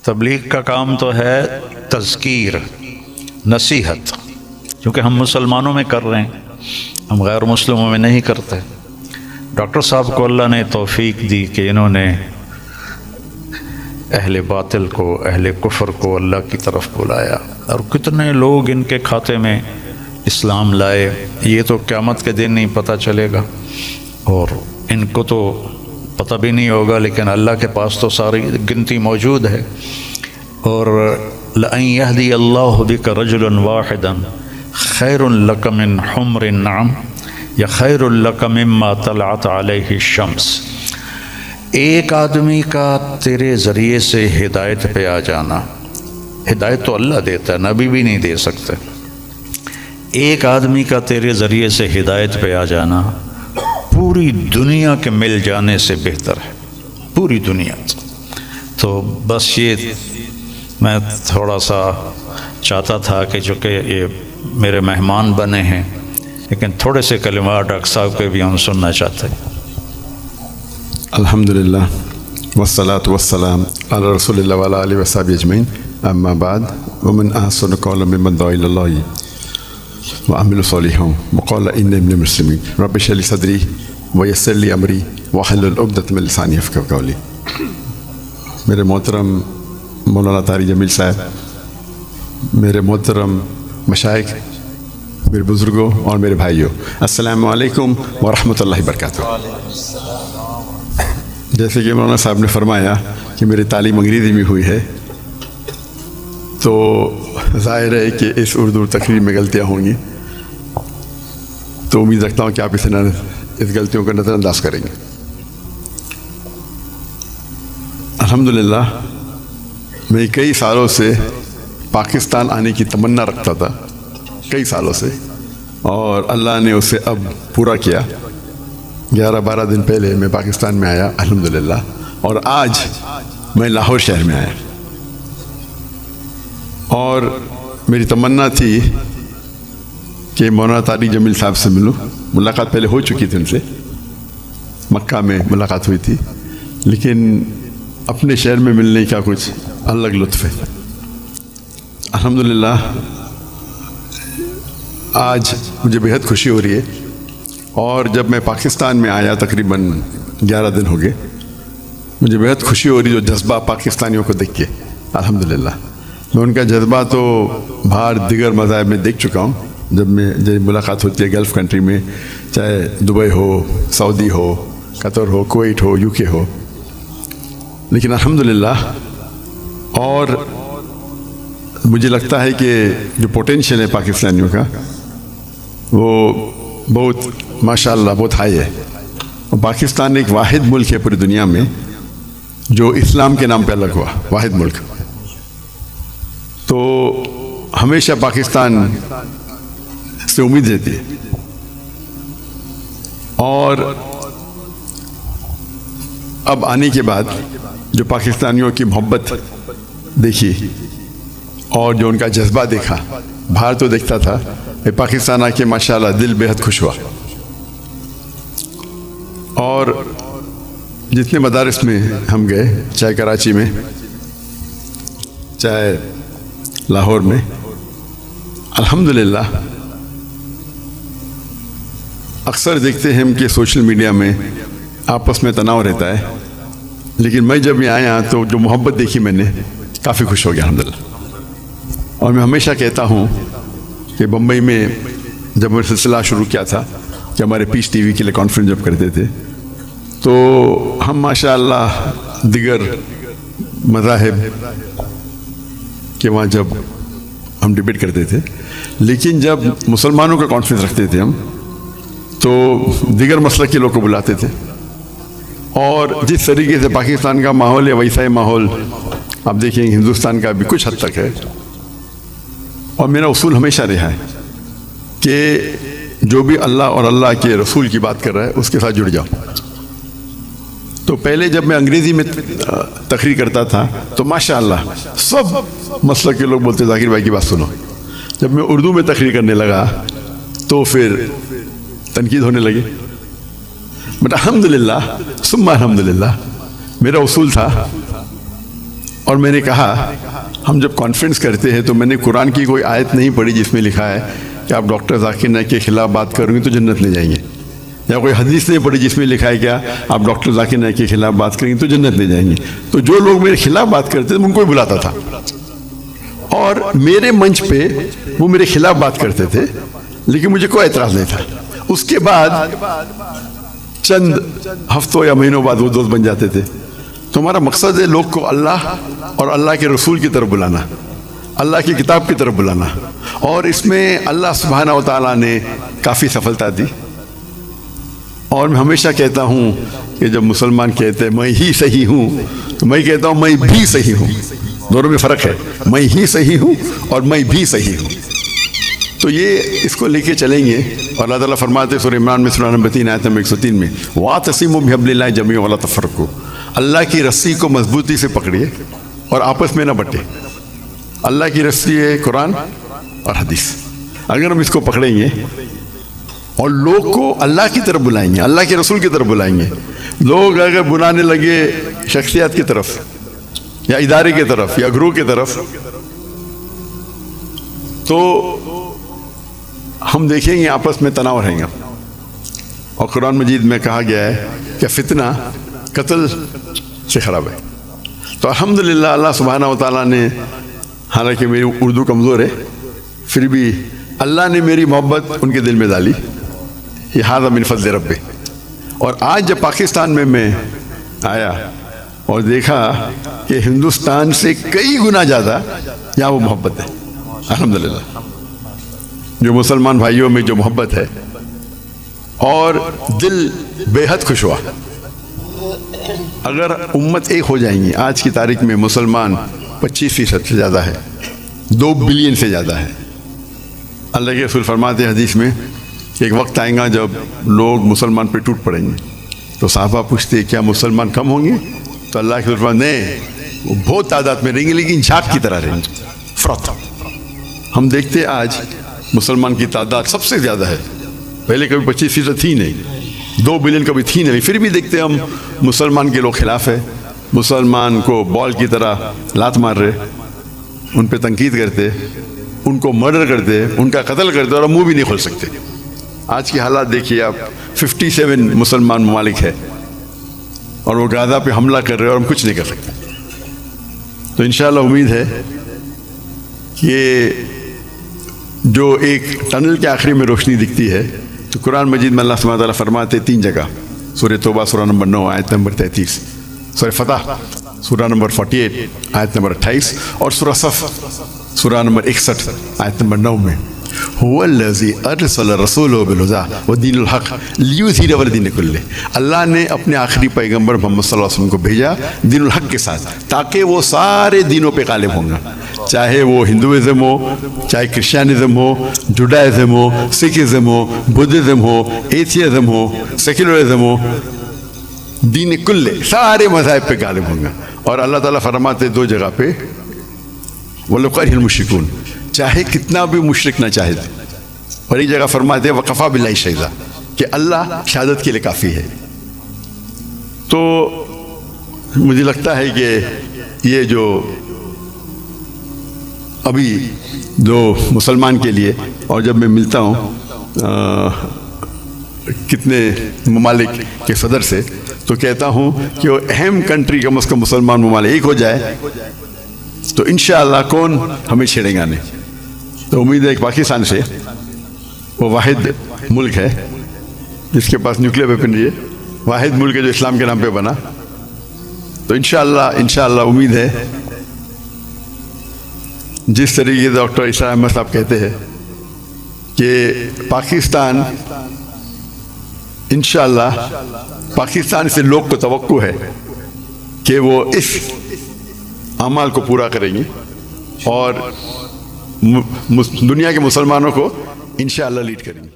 تبلیغ کا کام تو ہے تذکیر، نصیحت، کیونکہ ہم مسلمانوں میں کر رہے ہیں، ہم غیر مسلموں میں نہیں کرتے۔ ڈاکٹر صاحب کو اللہ نے توفیق دی کہ انہوں نے اہل باطل کو، اہل کفر کو اللہ کی طرف بلایا، اور کتنے لوگ ان کے کھاتے میں اسلام لائے، یہ تو قیامت کے دن نہیں پتہ چلے گا، اور ان کو تو پتہ بھی نہیں ہوگا، لیکن اللہ کے پاس تو ساری گنتی موجود ہے۔ اور لَأَن يَهْدِيَ اللَّهُ بِكَ رَجُلًا وَاحِدًا خَيْرٌ لَكَ مِنْ حُمْرِ النَّعَمِ یا خَيْرٌ لَكَ مِمَّا طَلَعَتْ عَلَيْهِ الشَّمْسُ۔ ایک آدمی کا تیرے ذریعے سے ہدایت پہ آ جانا، ہدایت تو اللہ دیتا ہے، نبی بھی نہیں دے سکتے، ایک آدمی کا تیرے ذریعے سے ہدایت پہ آ جانا پوری دنیا کے مل جانے سے بہتر ہے، پوری دنیا۔ تو بس یہ میں تھوڑا سا چاہتا تھا کہ چونکہ یہ میرے مہمان بنے ہیں، لیکن تھوڑے سے کلمات ڈاکٹر صاحب کے بھی ہم سننا چاہتے ہیں۔ الحمدللہ والصلاة والسلام علی رسول اللہ وعلی آلہ وصحبہ اجمعین، اما بعد، ومن احسن قولا ممن دعا الی اللہ وعمل صالحا وقال انی من المسلمین، رب اشرح لی صدری ویسر لی امری واحلل عقدۃ من لسانی یفقہوا قولی۔ میرے محترم مولانا طارق جمیل صاحب، میرے محترم مشائخ، میرے بزرگوں اور میرے بھائیوں، السلام علیکم ورحمۃ اللہ وبرکاتہ۔ جیسے کہ مولانا صاحب نے فرمایا کہ میری تعلیم انگریزی میں ہوئی ہے، تو ظاہر ہے کہ اس اردو تقریر میں غلطیاں ہوں گی، تو امید رکھتا ہوں کہ آپ اس غلطیوں کا نظر انداز کریں گے۔ الحمدللہ میں کئی سالوں سے پاکستان آنے کی تمنا رکھتا تھا، کئی سالوں سے، اور اللہ نے اسے اب پورا کیا۔ 11-12 دن پہلے میں پاکستان میں آیا الحمدللہ، اور آج میں لاہور شہر میں آیا، اور میری تمنا تھی کہ مولانا طارق جمیل صاحب سے ملوں۔ ملاقات پہلے ہو چکی تھی ان سے، مکہ میں ملاقات ہوئی تھی، لیکن اپنے شہر میں ملنے کا کچھ الگ لطف ہے۔ الحمدللہ آج مجھے بہت خوشی ہو رہی ہے، اور جب میں پاکستان میں آیا تقریباً 11 دن ہو گئے، مجھے بہت خوشی ہو رہی جو جذبہ پاکستانیوں کو دیکھ کے۔ الحمدللہ میں ان کا جذبہ تو باہر دیگر مذاہب میں دیکھ چکا ہوں، جب ملاقات ہوتی ہے گلف کنٹری میں، چاہے دبئی ہو، سعودی ہو، قطر ہو، کویت ہو، UK ہو، لیکن الحمدللہ، اور مجھے لگتا ہے کہ جو پوٹینشیل ہے پاکستانیوں کا وہ بہت ماشاءاللہ بہت ہائی ہے، اور پاکستان ایک واحد ملک ہے پوری دنیا میں جو اسلام کے نام پہ الگ ہوا، واحد ملک۔ تو ہمیشہ پاکستان سے امید رہتی ہے، اور اب آنے کے بعد جو پاکستانیوں کی محبت دیکھی اور جو ان کا جذبہ دیکھا، باہر تو دیکھتا تھا، پاکستان آ کے ماشاءاللہ دل بہت خوش ہوا۔ اور جتنے مدارس میں ہم گئے، چاہے کراچی میں، چاہے لاہور میں، الحمدللہ اکثر دیکھتے ہیں ہم کہ سوشل میڈیا میں آپس میں تناؤ رہتا ہے، لیکن میں جب یہاں آیا تو جو محبت دیکھی میں نے، کافی خوش ہو گیا الحمدللہ۔ اور میں ہمیشہ کہتا ہوں کہ بمبئی میں جب میں سلسلہ شروع کیا تھا کہ ہمارے پیس ٹی وی کے لیے کانفرنس جب کرتے تھے، تو ہم ماشاءاللہ دیگر مذاہب کہ وہاں جب ہم ڈبیٹ کرتے تھے، لیکن جب مسلمانوں کا کانفرنس رکھتے تھے ہم، تو دیگر مسلک کے لوگ کو بلاتے تھے، اور جس طریقے سے پاکستان کا ماحول ہے ویسا ہی ماحول آپ دیکھیں ہندوستان کا بھی کچھ حد تک ہے۔ اور میرا اصول ہمیشہ رہا ہے کہ جو بھی اللہ اور اللہ کے رسول کی بات کر رہا ہے اس کے ساتھ جڑ جاؤ۔ تو پہلے جب میں انگریزی میں تقریر کرتا تھا تو ماشاءاللہ سب مسلک کے لوگ بولتے ذاکر بھائی کی بات سنو۔ جب میں اردو میں تقریر کرنے لگا تو پھر تنقید ہونے لگی، بٹ الحمدللہ ثم الحمدللہ میرا اصول تھا اور میں نے کہا ہم جب کانفرنس کرتے ہیں تو میں نے قرآن کی کوئی آیت نہیں پڑھی جس میں لکھا ہے کہ آپ ڈاکٹر ذاکر نائک کے خلاف بات کریں گے تو جنت لے جائیں گے، یا کوئی حدیث نہیں پڑھی جس میں لکھا ہے کیا آپ ڈاکٹر ذاکر نائک کے خلاف بات کریں گے تو جنت لے جائیں گے۔ تو جو لوگ میرے خلاف بات کرتے تھے ان کو ہی بلاتا تھا، اور میرے منچ پہ وہ میرے خلاف بات کرتے تھے لیکن مجھے کوئی اعتراض نہیں تھا۔ اس کے بعد چند ہفتوں یا مہینوں بعد وہ دوست بن جاتے تھے۔ تو ہمارا مقصد ہے لوگ کو اللہ اور اللہ کے رسول کی طرف بلانا، اللہ کی کتاب کی طرف بلانا، اور اس میں اللہ سبحانہ و تعالیٰ نے کافی سفلتا دی۔ اور میں ہمیشہ کہتا ہوں کہ جب مسلمان کہتے ہیں میں ہی صحیح ہوں تو میں کہتا ہوں میں بھی صحیح ہوں، دونوں میں فرق ہے، میں ہی صحیح ہوں اور میں بھی صحیح ہوں۔ تو یہ اس کو لے کے چلیں گے، اور اللہ تعالیٰ فرماتے سورہ عمران میں سورہ نمبر 3 آیت نمبر 103 میں وَاعْتَصِمُوا بِحَبْلِ اللَّهِ جَمِيعًا وَلَا تَفَرَّقُوا، اللہ کی رسی کو مضبوطی سے پکڑیے اور آپس میں نہ بٹے۔ اللہ کی رسی ہے قرآن اور حدیث، اگر ہم اس کو پکڑیں گے اور لوگ کو اللہ کی طرف بلائیں گے، اللہ کے رسول کی طرف بلائیں گے، لوگ اگر بلانے لگے شخصیات کی طرف یا ادارے کی طرف یا گروہ کی طرف تو ہم دیکھیں گے آپس میں تناؤ رہیں گا۔ اور قرآن مجید میں کہا گیا ہے کہ فتنہ قتل سے خراب ہے۔ تو الحمدللہ اللہ سبحانہ و تعالیٰ نے، حالانکہ میری اردو کمزور ہے پھر بھی اللہ نے میری محبت ان کے دل میں ڈالی، یہ ھذا من فضل ربی۔ اور آج جب پاکستان میں آیا اور دیکھا کہ ہندوستان سے کئی گنا زیادہ یہاں وہ محبت ہے، الحمدللہ جو مسلمان بھائیوں میں جو محبت ہے، اور دل بے حد خوش ہوا۔ اگر امت ایک ہو جائیں گی، آج کی تاریخ میں مسلمان 25% سے زیادہ ہے، 2 بلین سے زیادہ ہے۔ اللہ کے رسول فرماتے ہیں حدیث میں کہ ایک وقت آئے گا جب لوگ مسلمان پہ ٹوٹ پڑیں گے، تو صحابہ پوچھتے ہیں کیا مسلمان کم ہوں گے؟ تو اللہ کے رسول فرماتے ہیں نہیں، وہ بہت تعداد میں رہیں گے لیکن جھاگ کی طرح رہیں گے، فرات۔ ہم دیکھتے ہیں آج مسلمان کی تعداد سب سے زیادہ ہے، پہلے کبھی 25% تھی نہیں، 2 بلین کبھی تھی نہیں، پھر بھی دیکھتے ہم مسلمان کے لوگ خلاف ہے، مسلمان کو بال کی طرح لات مار رہے، ان پہ تنقید کرتے، ان کو مرڈر کرتے، ان کا قتل کرتے، اور منہ بھی نہیں کھول سکتے۔ آج کی حالات دیکھیے آپ، 57 مسلمان ممالک ہے اور وہ غزہ پہ حملہ کر رہے اور ہم کچھ نہیں کر سکتے۔ تو انشاءاللہ امید ہے کہ جو ایک ٹنل کے آخری میں روشنی دکھتی ہے، تو قرآن مجید میں اللہ سبحانہ تعالیٰ فرماتے 3 جگہ، سورہ توبہ سورہ نمبر 9 آیت نمبر 33، سورہ فتح سورہ نمبر 48 آیت نمبر 28، اور سورہ صف سورہ نمبر 61 آیت نمبر 9 میں هو الذی ارسل رسولہ بالہدی ودین الحق لیظہرہ علی الدین کلہ، اللہ نے اپنے آخری پیغمبر محمد صلی اللہ علیہ وسلم کو بھیجا دین الحق کے ساتھ تاکہ وہ سارے دینوں پہ غالب ہوں گا، چاہے وہ ہندوازم ہو، چاہے کرسچینزم ہو، جوڈائزم ہو، سکھزم ہو، بدھزم ہو، ایتھیزم ہو، سیکولرزم ہو، دین کلے سارے مذاہب پہ غالب ہوں گا۔ اور اللہ تعالیٰ فرماتے 2 جگہ پہ وَلَوْ كَرِهَ الْمُشْرِكُونَ، چاہے کتنا بھی مشرک نہ چاہے، اور ایک جگہ فرماتے وَكَفَى بِاللَّهِ شَهِيدًا، کہ اللہ شہادت کے لیے کافی ہے۔ تو مجھے لگتا ہے کہ یہ جو ابھی جو مسلمان کے لیے، اور جب میں ملتا ہوں کتنے ممالک کے صدر سے، تو کہتا ہوں کہ وہ اہم کنٹری کم از کم مسلمان ممالک ایک ہو جائے تو انشاءاللہ کون ہمیں چھیڑے گا نہیں۔ تو امید ہے کہ پاکستان سے وہ واحد ملک ہے جس کے پاس نیوکلیر ویپنری ہے، واحد ملک ہے جو اسلام کے نام پہ بنا۔ تو انشاءاللہ امید ہے جس طریقے سے ڈاکٹر اسرار احمد صاحب کہتے ہیں کہ پاکستان انشاءاللہ پاکستان سے لوگ کو توقع ہے کہ وہ اس اعمال کو پورا کریں گے اور دنیا کے مسلمانوں کو انشاءاللہ لیڈ کریں گے۔